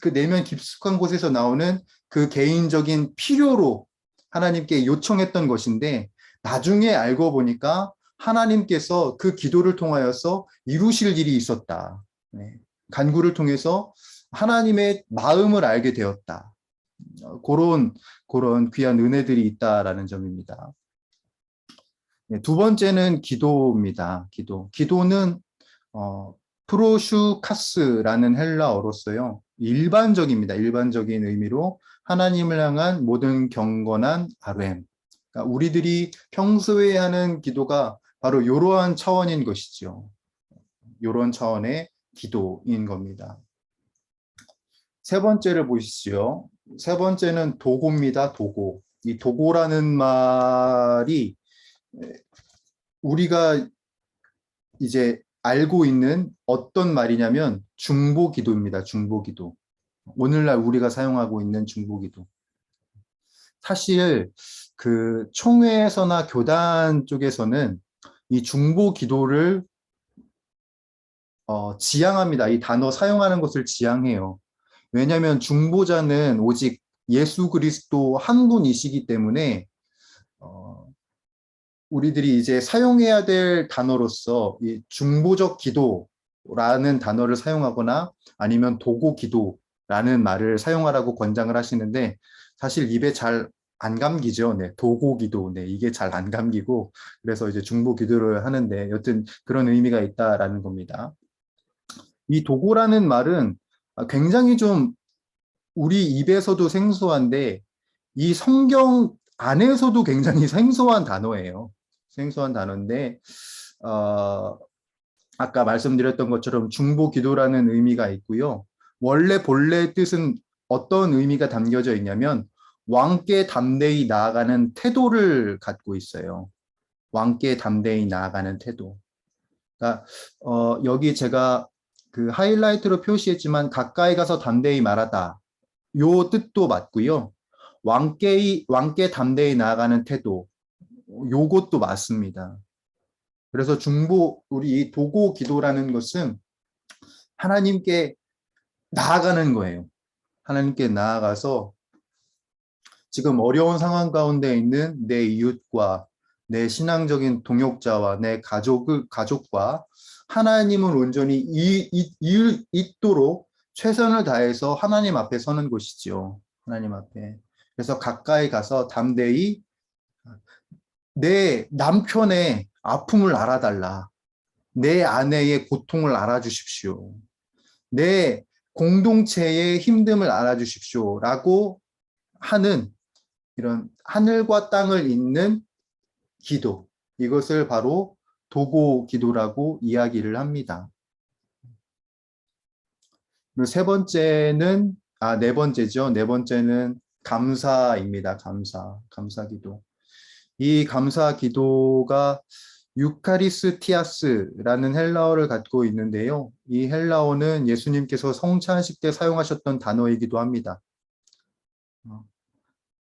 그 내면 깊숙한 곳에서 나오는 그 개인적인 필요로 하나님께 요청했던 것인데 나중에 알고 보니까 하나님께서 그 기도를 통하여서 이루실 일이 있었다. 네. 간구를 통해서 하나님의 마음을 알게 되었다. 그런 귀한 은혜들이 있다라는 점입니다. 네, 두 번째는 기도입니다. 기도는 프로슈카스라는 헬라어로서요. 일반적입니다. 일반적인 의미로 하나님을 향한 모든 경건한 아뢰м. 그러니까 우리들이 평소에 하는 기도가 바로 이러한 차원인 것이죠. 이런 차원의 기도인 겁니다. 세 번째를 보시죠. 세 번째는 도고입니다. 도고. 이 도고라는 말이 우리가 이제 알고 있는 어떤 말이냐면 중보기도입니다. 중보기도. 오늘날 우리가 사용하고 있는 중보기도. 사실 그 총회에서나 교단 쪽에서는 이 중보기도를 지향합니다. 이 단어 사용하는 것을 지향해요. 왜냐하면 중보자는 오직 예수 그리스도 한 분이시기 때문에 우리들이 이제 사용해야 될 단어로서 이 중보적 기도라는 단어를 사용하거나 아니면 도고 기도라는 말을 사용하라고 권장을 하시는데 사실 입에 잘 안 감기죠. 네, 도고 기도. 네, 이게 잘 안 감기고 그래서 이제 중보 기도를 하는데 여튼 그런 의미가 있다라는 겁니다. 이 도고라는 말은 굉장히 좀 우리 입에서도 생소한데 이 성경 안에서도 굉장히 생소한 단어예요. 생소한 단어인데 아까 말씀드렸던 것처럼 중보기도라는 의미가 있고요. 원래 본래 뜻은 어떤 의미가 담겨져 있냐면 왕께 담대히 나아가는 태도를 갖고 있어요. 왕께 담대히 나아가는 태도. 그러니까 여기 제가 그 하이라이트로 표시했지만 가까이 가서 담대히 말하다. 요 뜻도 맞고요. 왕께 담대히 나아가는 태도, 요것도 맞습니다. 그래서 우리 이 도고 기도라는 것은 하나님께 나아가는 거예요. 하나님께 나아가서 지금 어려운 상황 가운데 있는 내 이웃과 내 신앙적인 동역자와 내 가족과 하나님을 온전히 잇도록 최선을 다해서 하나님 앞에 서는 것이죠. 하나님 앞에. 그래서 가까이 가서 담대히 내 남편의 아픔을 알아달라. 내 아내의 고통을 알아주십시오. 내 공동체의 힘듦을 알아주십시오. 라고 하는 이런 하늘과 땅을 잇는 기도. 이것을 바로 도고 기도라고 이야기를 합니다. 그리고 네 번째죠. 네 번째는 감사입니다. 감사 기도. 이 감사 기도가 유카리스티아스라는 헬라어를 갖고 있는데요. 이 헬라어는 예수님께서 성찬식 때 사용하셨던 단어이기도 합니다.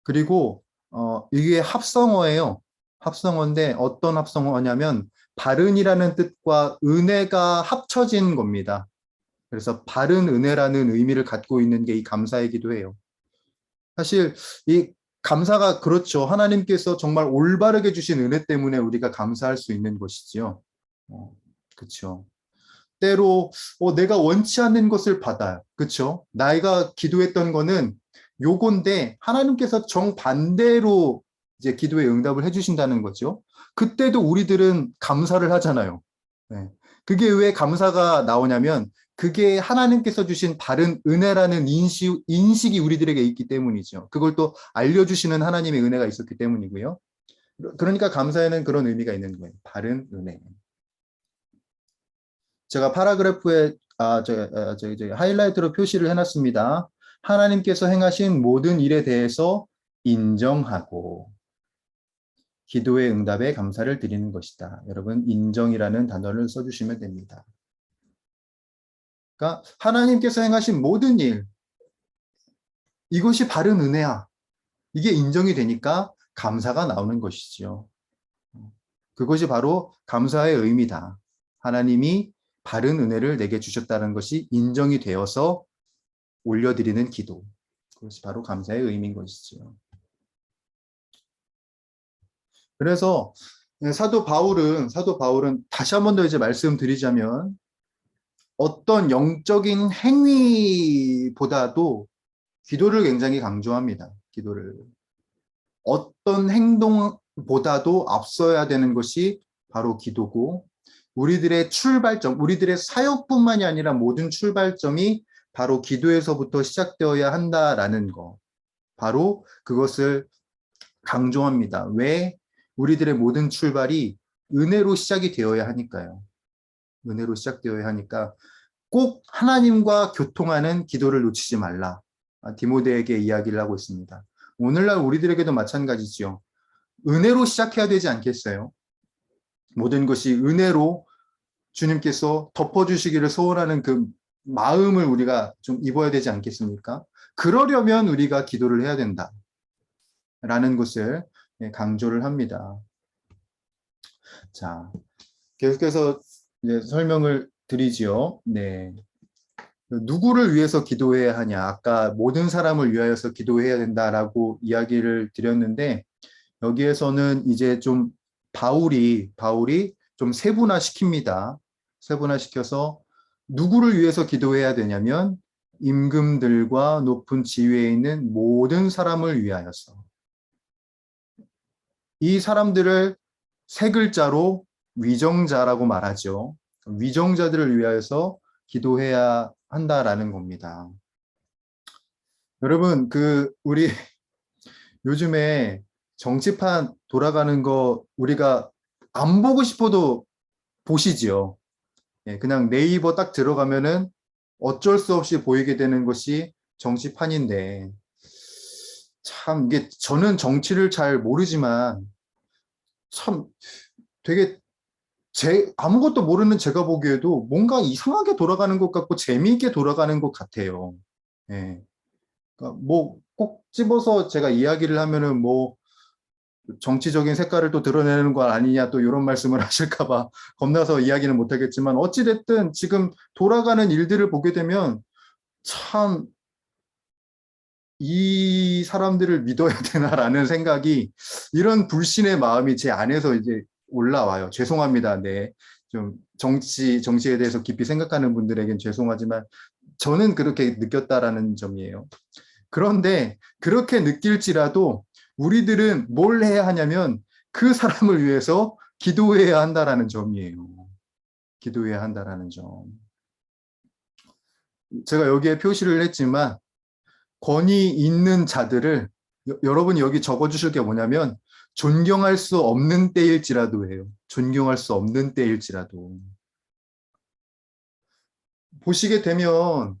그리고 이게 합성어예요. 합성어인데 어떤 합성어냐면 바른이라는 뜻과 은혜가 합쳐진 겁니다. 그래서 바른 은혜라는 의미를 갖고 있는 게 이 감사이기도 해요. 사실 이 감사가 그렇죠. 하나님께서 정말 올바르게 주신 은혜 때문에 우리가 감사할 수 있는 것이지요. 그렇죠. 때로 내가 원치 않는 것을 받아요. 그렇죠. 나이가 기도했던 거는 요건데 하나님께서 정반대로 이제 기도에 응답을 해주신다는 거죠. 그때도 우리들은 감사를 하잖아요. 네. 그게 왜 감사가 나오냐면 그게 하나님께서 주신 바른 은혜라는 인식이 우리들에게 있기 때문이죠. 그걸 또 알려주시는 하나님의 은혜가 있었기 때문이고요. 그러니까 감사에는 그런 의미가 있는 거예요. 바른 은혜. 제가 파라그래프에 하이라이트로 표시를 해놨습니다. 하나님께서 행하신 모든 일에 대해서 인정하고 기도의 응답에 감사를 드리는 것이다. 여러분, 인정이라는 단어를 써주시면 됩니다. 그러니까 하나님께서 행하신 모든 일, 이것이 바른 은혜야. 이게 인정이 되니까 감사가 나오는 것이지요. 그것이 바로 감사의 의미다. 하나님이 바른 은혜를 내게 주셨다는 것이 인정이 되어서 올려드리는 기도. 그것이 바로 감사의 의미인 것이지요. 그래서 사도 바울은 다시 한 번 더 이제 말씀드리자면 어떤 영적인 행위보다도 기도를 굉장히 강조합니다. 기도를. 어떤 행동보다도 앞서야 되는 것이 바로 기도고 우리들의 출발점, 우리들의 사역뿐만이 아니라 모든 출발점이 바로 기도에서부터 시작되어야 한다라는 거. 바로 그것을 강조합니다. 왜? 우리들의 모든 출발이 은혜로 시작이 되어야 하니까요. 은혜로 시작되어야 하니까 꼭 하나님과 교통하는 기도를 놓치지 말라. 디모데에게 이야기를 하고 있습니다. 오늘날 우리들에게도 마찬가지죠. 은혜로 시작해야 되지 않겠어요? 모든 것이 은혜로 주님께서 덮어주시기를 소원하는 그 마음을 우리가 좀 입어야 되지 않겠습니까? 그러려면 우리가 기도를 해야 된다. 라는 것을 강조를 합니다. 자, 계속해서 이제 설명을 드리지요. 네. 누구를 위해서 기도해야 하냐? 아까 모든 사람을 위하여서 기도해야 된다라고 이야기를 드렸는데 여기에서는 이제 좀 바울이 좀 세분화시킵니다. 세분화시켜서 누구를 위해서 기도해야 되냐면 임금들과 높은 지위에 있는 모든 사람을 위하여서 이 사람들을 세 글자로 위정자라고 말하죠. 위정자들을 위하여서 기도해야 한다라는 겁니다. 여러분, 우리 요즘에 정치판 돌아가는 거 우리가 안 보고 싶어도 보시지요. 그냥 네이버 딱 들어가면은 어쩔 수 없이 보이게 되는 것이 정치판인데 참 이게 저는 정치를 잘 모르지만 참 되게 아무것도 모르는 제가 보기에도 뭔가 이상하게 돌아가는 것 같고 재미있게 돌아가는 것 같아요. 그러니까 꼭 집어서 제가 이야기를 하면은 뭐 정치적인 색깔을 또 드러내는 거 아니냐 또 이런 말씀을 하실까 봐 겁나서 이야기는 못 하겠지만 어찌 됐든 지금 돌아가는 일들을 보게 되면 참 이 사람들을 믿어야 되나라는 생각이 이런 불신의 마음이 제 안에서 이제 올라와요. 죄송합니다. 네. 좀 정치에 대해서 깊이 생각하는 분들에겐 죄송하지만 저는 그렇게 느꼈다라는 점이에요. 그런데 그렇게 느낄지라도 우리들은 뭘 해야 하냐면 그 사람을 위해서 기도해야 한다라는 점이에요. 기도해야 한다라는 점. 제가 여기에 표시를 했지만 권위 있는 자들을 여러분이 여기 적어주실 게 뭐냐면 존경할 수 없는 때일지라도 해요. 존경할 수 없는 때일지라도. 보시게 되면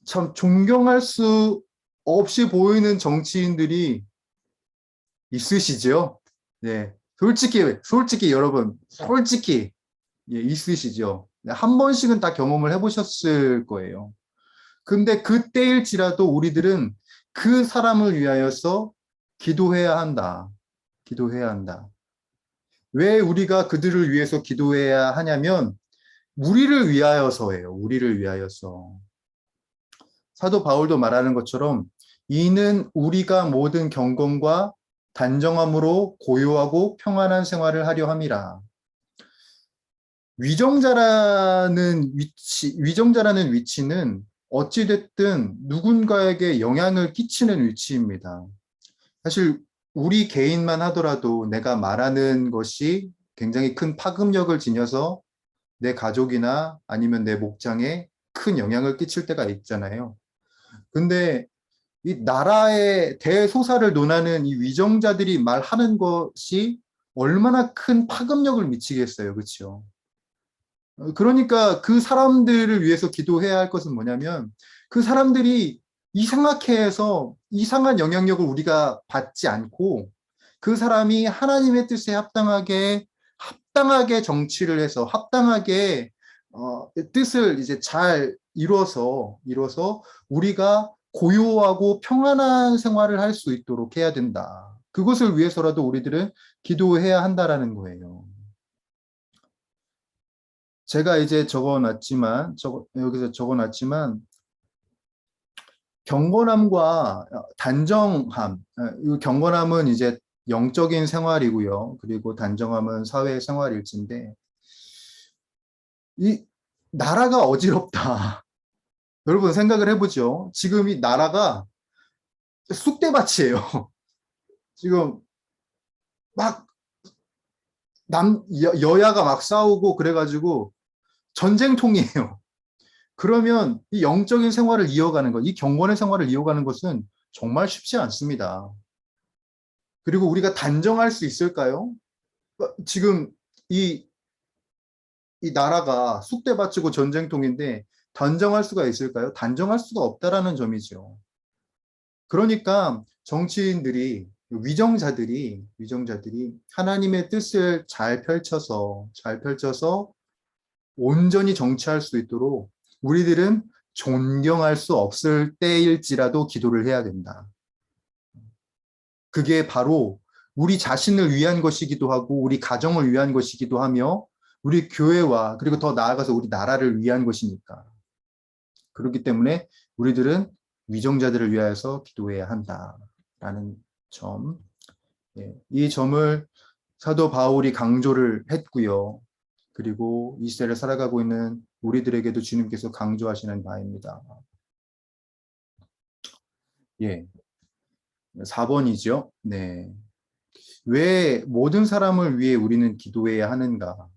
참 존경할 수 없이 보이는 정치인들이 있으시죠? 네. 솔직히 여러분, 솔직히 예, 있으시죠? 네, 한 번씩은 다 경험을 해보셨을 거예요. 근데 그때일지라도 우리들은 그 사람을 위하여서 기도해야 한다. 기도해야 한다. 왜 우리가 그들을 위해서 기도해야 하냐면 우리를 위하여서예요. 우리를 위하여서. 사도 바울도 말하는 것처럼 이는 우리가 모든 경건과 단정함으로 고요하고 평안한 생활을 하려 함이라. 위정자라는 위치는 어찌됐든 누군가에게 영향을 끼치는 위치입니다. 사실 우리 개인만 하더라도 내가 말하는 것이 굉장히 큰 파급력을 지녀서 내 가족이나 아니면 내 목장에 큰 영향을 끼칠 때가 있잖아요. 근데 이 나라의 대소사를 논하는 이 위정자들이 말하는 것이 얼마나 큰 파급력을 미치겠어요. 그렇죠? 그러니까 그 사람들을 위해서 기도해야 할 것은 뭐냐면 그 사람들이 이상하게 해서 이상한 영향력을 우리가 받지 않고 그 사람이 하나님의 뜻에 합당하게 정치를 해서 합당하게 뜻을 이제 잘 이뤄서 우리가 고요하고 평안한 생활을 할 수 있도록 해야 된다. 그것을 위해서라도 우리들은 기도해야 한다라는 거예요. 제가 이제 여기서 적어놨지만, 경건함과 단정함, 이 경건함은 이제 영적인 생활이고요. 그리고 단정함은 사회 생활일진데, 이 나라가 어지럽다. 여러분 생각을 해보죠. 지금 이 나라가 쑥대밭이에요. 지금 막 여야가 막 싸우고 그래가지고 전쟁통이에요. 그러면 이 영적인 생활을 이어가는 것, 이 경건의 생활을 이어가는 것은 정말 쉽지 않습니다. 그리고 우리가 단정할 수 있을까요? 지금 이, 이 나라가 쑥대밭이고 전쟁통인데 단정할 수가 있을까요? 단정할 수가 없다라는 점이죠. 그러니까 정치인들이 위정자들이 하나님의 뜻을 잘 펼쳐서 온전히 정치할 수 있도록 우리들은 존경할 수 없을 때일지라도 기도를 해야 된다. 그게 바로 우리 자신을 위한 것이기도 하고 우리 가정을 위한 것이기도 하며 우리 교회와 그리고 더 나아가서 우리 나라를 위한 것이니까. 그렇기 때문에 우리들은 위정자들을 위하여서 기도해야 한다라는 점. 이 점을 사도 바울이 강조를 했고요. 그리고 이 시대를 살아가고 있는 우리들에게도 주님께서 강조하시는 바입니다. 예. 4번이죠. 네. 왜 모든 사람을 위해 우리는 기도해야 하는가?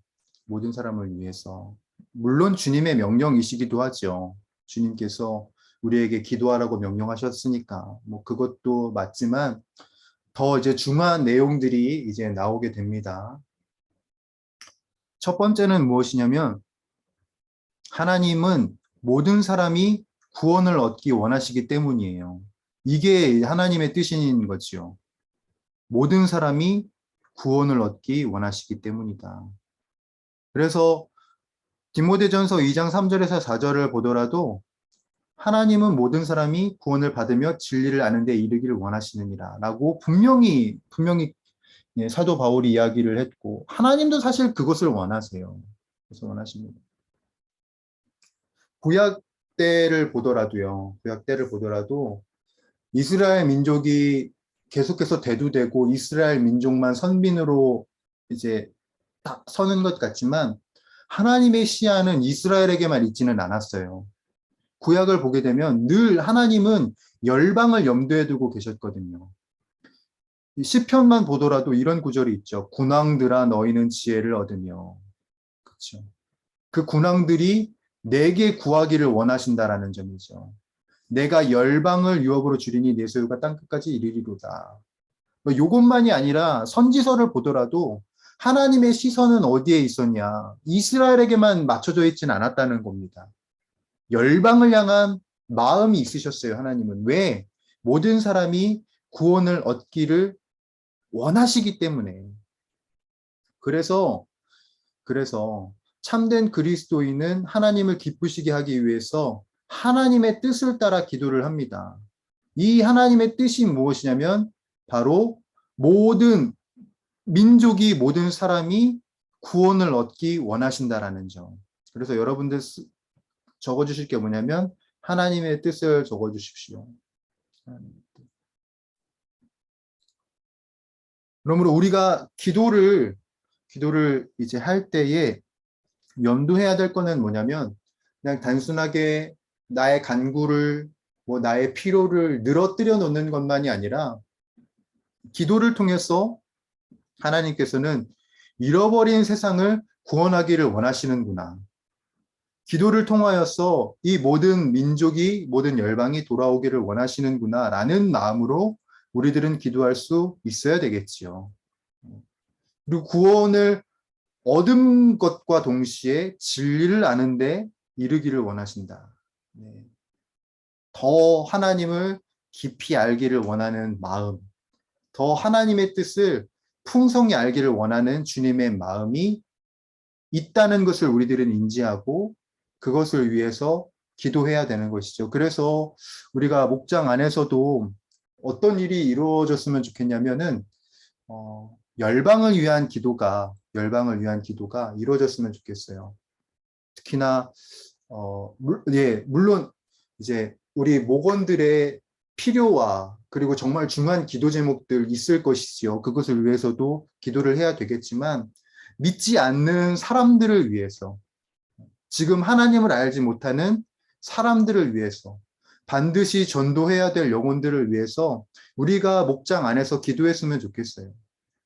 모든 사람을 위해서. 물론 주님의 명령이시기도 하죠. 주님께서 우리에게 기도하라고 명령하셨으니까. 뭐 그것도 맞지만 더 이제 중요한 내용들이 이제 나오게 됩니다. 첫 번째는 무엇이냐면 하나님은 모든 사람이 구원을 얻기 원하시기 때문이에요. 이게 하나님의 뜻인 거지요. 모든 사람이 구원을 얻기 원하시기 때문이다. 그래서 디모데전서 2장 3절에서 4절을 보더라도 하나님은 모든 사람이 구원을 받으며 진리를 아는 데 이르기를 원하시느니라 라고 분명히 예, 사도 바울이 이야기를 했고, 하나님도 사실 그것을 원하세요. 그래서 원하십니다. 구약 때를 보더라도요. 구약 때를 보더라도 이스라엘 민족이 계속해서 대두되고 이스라엘 민족만 선민으로 이제 딱 서는 것 같지만 하나님의 시야는 이스라엘에게만 있지는 않았어요. 구약을 보게 되면 늘 하나님은 열방을 염두에 두고 계셨거든요. 이 시편만 보더라도 이런 구절이 있죠. 군왕들아 너희는 지혜를 얻으며. 그렇죠. 그 군왕들이 내게 구하기를 원하신다라는 점이죠. 내가 열방을 유업으로 주리니 내 소유가 땅끝까지 이르리로다. 뭐 요것만이 아니라 선지서를 보더라도 하나님의 시선은 어디에 있었냐? 이스라엘에게만 맞춰져 있지는 않았다는 겁니다. 열방을 향한 마음이 있으셨어요, 하나님은. 왜? 모든 사람이 구원을 얻기를 원하시기 때문에. 그래서 참된 그리스도인은 하나님을 기쁘시게 하기 위해서 하나님의 뜻을 따라 기도를 합니다. 이 하나님의 뜻이 무엇이냐면 바로 모든 민족이 모든 사람이 구원을 얻기 원하신다라는 점. 그래서 여러분들 적어주실 게 뭐냐면 하나님의 뜻을 적어주십시오. 그러므로 우리가 기도를 이제 할 때에 염두해야 될 거는 뭐냐면 그냥 단순하게 나의 간구를 뭐 나의 필요를 늘어뜨려 놓는 것만이 아니라 기도를 통해서 하나님께서는 잃어버린 세상을 구원하기를 원하시는구나. 기도를 통하여서 이 모든 민족이 모든 열방이 돌아오기를 원하시는구나 라는 마음으로 우리들은 기도할 수 있어야 되겠지요. 그리고 구원을 얻은 것과 동시에 진리를 아는데 이르기를 원하신다. 네. 더 하나님을 깊이 알기를 원하는 마음, 더 하나님의 뜻을 풍성히 알기를 원하는 주님의 마음이 있다는 것을 우리들은 인지하고 그것을 위해서 기도해야 되는 것이죠. 그래서 우리가 목장 안에서도 어떤 일이 이루어졌으면 좋겠냐면은 열방을 위한 기도가 이루어졌으면 좋겠어요. 특히나 물론 이제 우리 목원들의 필요와 그리고 정말 중요한 기도 제목들 있을 것이지요. 그것을 위해서도 기도를 해야 되겠지만 믿지 않는 사람들을 위해서 지금 하나님을 알지 못하는 사람들을 위해서 반드시 전도해야 될 영혼들을 위해서 우리가 목장 안에서 기도했으면 좋겠어요.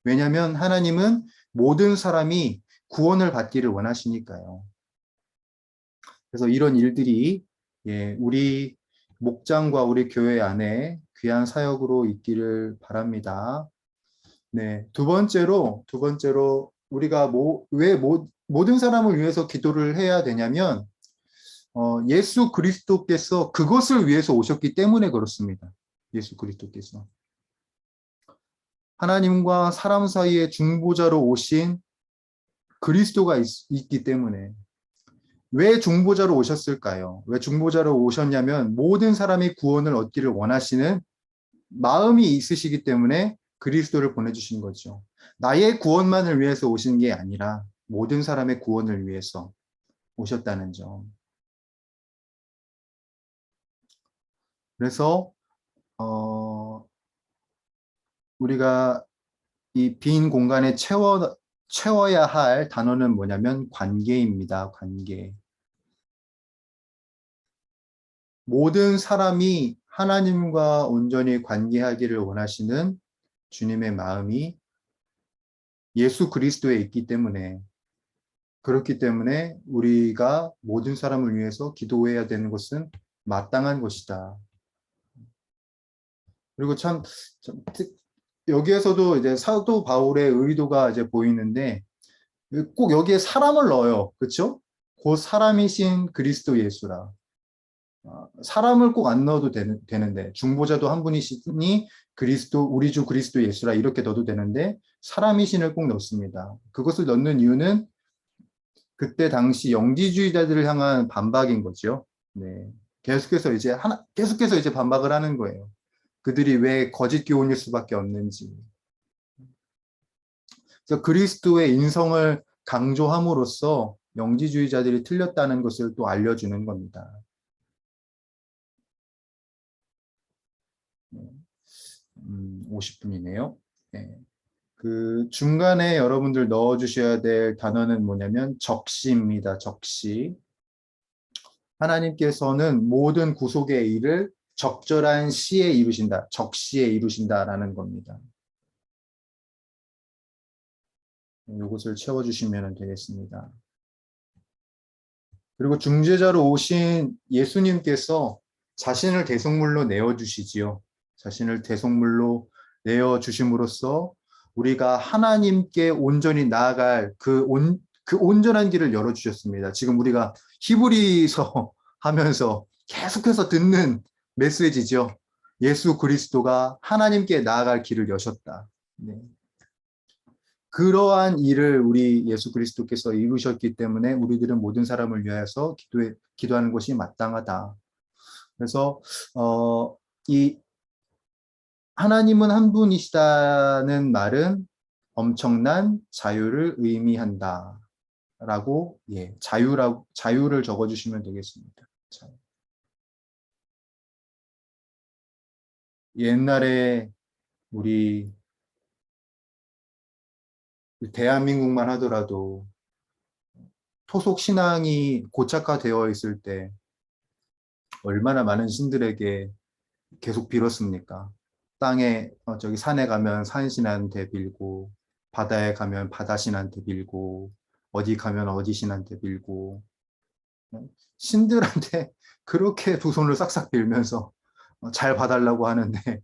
왜냐하면 하나님은 모든 사람이 구원을 받기를 원하시니까요. 그래서 이런 일들이 우리 목장과 우리 교회 안에 귀한 사역으로 있기를 바랍니다. 네, 두 번째로 우리가 왜 모든 사람을 위해서 기도를 해야 되냐면 예수 그리스도께서 그것을 위해서 오셨기 때문에 그렇습니다. 예수 그리스도께서 하나님과 사람 사이의 중보자로 오신 그리스도가 있기 때문에. 왜 중보자로 오셨을까요? 왜 중보자로 오셨냐면 모든 사람이 구원을 얻기를 원하시는 마음이 있으시기 때문에 그리스도를 보내주신 거죠. 나의 구원만을 위해서 오신 게 아니라 모든 사람의 구원을 위해서 오셨다는 점. 그래서 우리가 이 빈 공간에 채워야 할 단어는 뭐냐면 관계입니다. 관계. 모든 사람이 하나님과 온전히 관계하기를 원하시는 주님의 마음이 예수 그리스도에 있기 때문에 그렇기 때문에 우리가 모든 사람을 위해서 기도해야 되는 것은 마땅한 것이다. 그리고 참 여기에서도 이제 사도 바울의 의도가 이제 보이는데 꼭 여기에 사람을 넣어요. 그렇죠? 곧 사람이신 그리스도 예수라. 사람을 꼭 안 넣어도 되는데 중보자도 한 분이시니 그리스도 우리 주 그리스도 예수라 이렇게 넣어도 되는데 사람이신을 꼭 넣습니다. 그것을 넣는 이유는 그때 당시 영지주의자들을 향한 반박인 거죠. 네. 계속해서 이제 반박을 하는 거예요. 그들이 왜 거짓 교훈일 수밖에 없는지. 그래서 그리스도의 인성을 강조함으로써 영지주의자들이 틀렸다는 것을 또 알려주는 겁니다. 50분이네요. 네. 그 중간에 여러분들 넣어주셔야 될 단어는 뭐냐면 적시입니다. 적시. 하나님께서는 모든 구속의 일을 적절한 시에 이루신다. 적시에 이루신다라는 겁니다. 이것을 채워주시면 되겠습니다. 그리고 중재자로 오신 예수님께서 자신을 대속물로 내어주시지요. 자신을 대속물로 내어주심으로써 우리가 하나님께 온전히 나아갈 그 온전한 길을 열어주셨습니다. 지금 우리가 히브리서 하면서 계속해서 듣는 메시지죠. 예수 그리스도가 하나님께 나아갈 길을 여셨다. 네. 그러한 일을 우리 예수 그리스도께서 이루셨기 때문에 우리들은 모든 사람을 위하여서 기도하는 것이 마땅하다. 그래서 이 하나님은 한 분이시다는 말은 엄청난 자유를 의미한다. 라고 자유를 적어주시면 되겠습니다. 자유. 옛날에 우리 대한민국만 하더라도 토속 신앙이 고착화되어 있을 때 얼마나 많은 신들에게 계속 빌었습니까? 땅에 저기 산에 가면 산신한테 빌고 바다에 가면 바다신한테 빌고 어디 가면 어디 신한테 빌고 신들한테 그렇게 두 손을 싹싹 빌면서 잘 봐달라고 하는데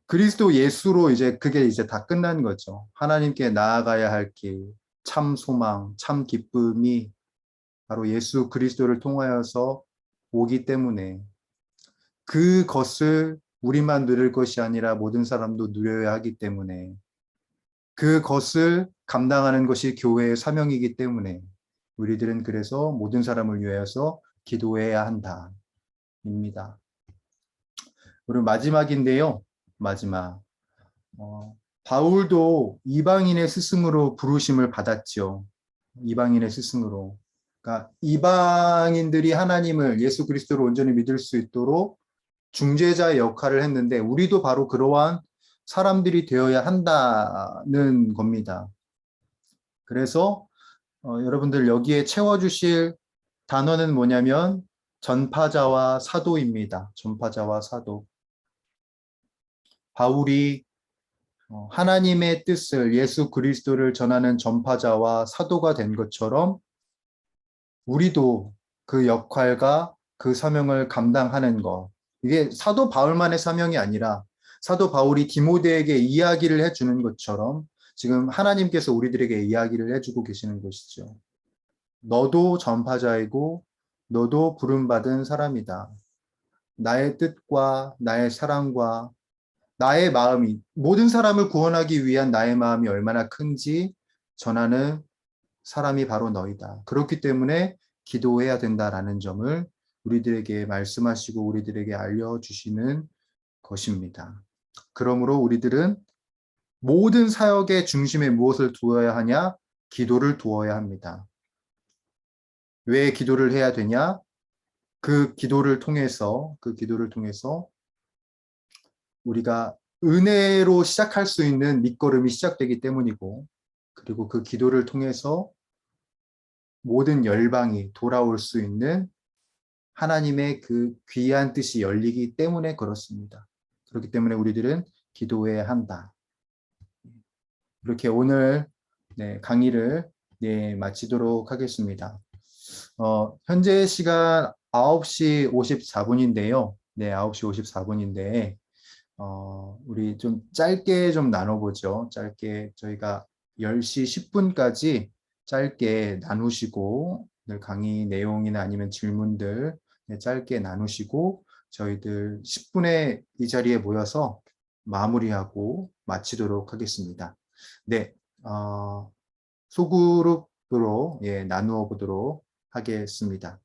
그리스도 예수로 이제 그게 이제 다 끝난 거죠. 하나님께 나아가야 할 길, 참 소망, 참 기쁨이 바로 예수 그리스도를 통하여서 오기 때문에 그것을 우리만 누릴 것이 아니라 모든 사람도 누려야 하기 때문에 그것을 감당하는 것이 교회의 사명이기 때문에 우리들은 그래서 모든 사람을 위하여서 기도해야 한다. 입니다. 그리고 마지막인데요. 마지막. 바울도 이방인의 스승으로 부르심을 받았죠. 이방인의 스승으로. 그러니까 이방인들이 하나님을 예수 그리스도를 온전히 믿을 수 있도록 중재자의 역할을 했는데 우리도 바로 그러한 사람들이 되어야 한다는 겁니다. 그래서 여러분들 여기에 채워주실 단어는 뭐냐면 전파자와 사도입니다. 전파자와 사도. 바울이 하나님의 뜻을 예수 그리스도를 전하는 전파자와 사도가 된 것처럼 우리도 그 역할과 그 사명을 감당하는 것. 이게 사도 바울만의 사명이 아니라 사도 바울이 디모데에게 이야기를 해주는 것처럼 지금 하나님께서 우리들에게 이야기를 해주고 계시는 것이죠. 너도 전파자이고 너도 부름받은 사람이다. 나의 뜻과 나의 사랑과 나의 마음이 모든 사람을 구원하기 위한 나의 마음이 얼마나 큰지 전하는 사람이 바로 너희다. 그렇기 때문에 기도해야 된다라는 점을 우리들에게 말씀하시고 우리들에게 알려주시는 것입니다. 그러므로 우리들은 모든 사역의 중심에 무엇을 두어야 하냐? 기도를 두어야 합니다. 왜 기도를 해야 되냐? 그 기도를 통해서 우리가 은혜로 시작할 수 있는 밑거름이 시작되기 때문이고 그리고 그 기도를 통해서 모든 열방이 돌아올 수 있는 하나님의 그 귀한 뜻이 열리기 때문에 그렇습니다. 그렇기 때문에 우리들은 기도해야 한다. 이렇게 오늘 강의를 마치도록 하겠습니다. 현재 시간 9시 54분인데요. 9시 54분인데 우리 좀 짧게 좀 나눠보죠. 짧게 저희가 10시 10분까지 짧게 나누시고 강의 내용이나 아니면 질문들 짧게 나누시고 저희들 10분에 이 자리에 모여서 마무리하고 마치도록 하겠습니다. 소그룹으로 나누어 보도록 하겠습니다.